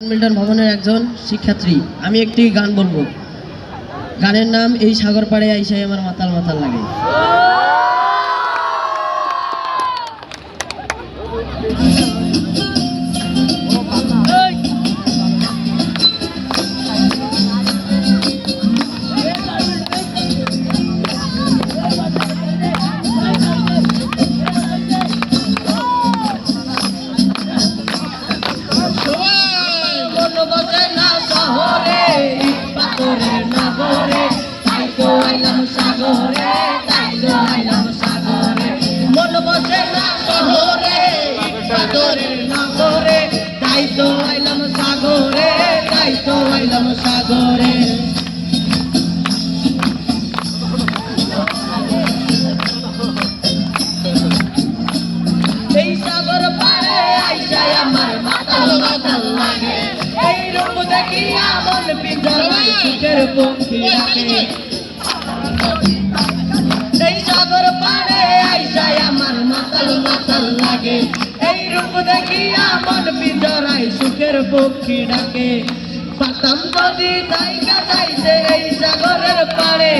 Milton ভবনের একজন শিক্ষার্থী। আমি একটি গান বলবো। গানের নাম এই সাগর পাড়ে আইসাই আমার মাতাল মাতাল লাগে। মন বসে না শহরে পাথরের নগরে, তাই তো আইলাম সাগরে, তাই তো আইলাম সাগরে। এই সাগর পাড়ে আইসাই আমার মাতাল মাতাল লাগে। এই রূপ দেখিয়া মন পিঞ্জরায় সুখের পক্ষী রাখে। এই সাগর পাড়ে আইসাই আমার মাতাল মাতাল লাগে। এই রূপ দেখিয়া মন পিঞ্জরায় সুখের পক্ষী ডাকে। পাতাম যদি জায়গা চাইতে এই সাগরের পাড়ে।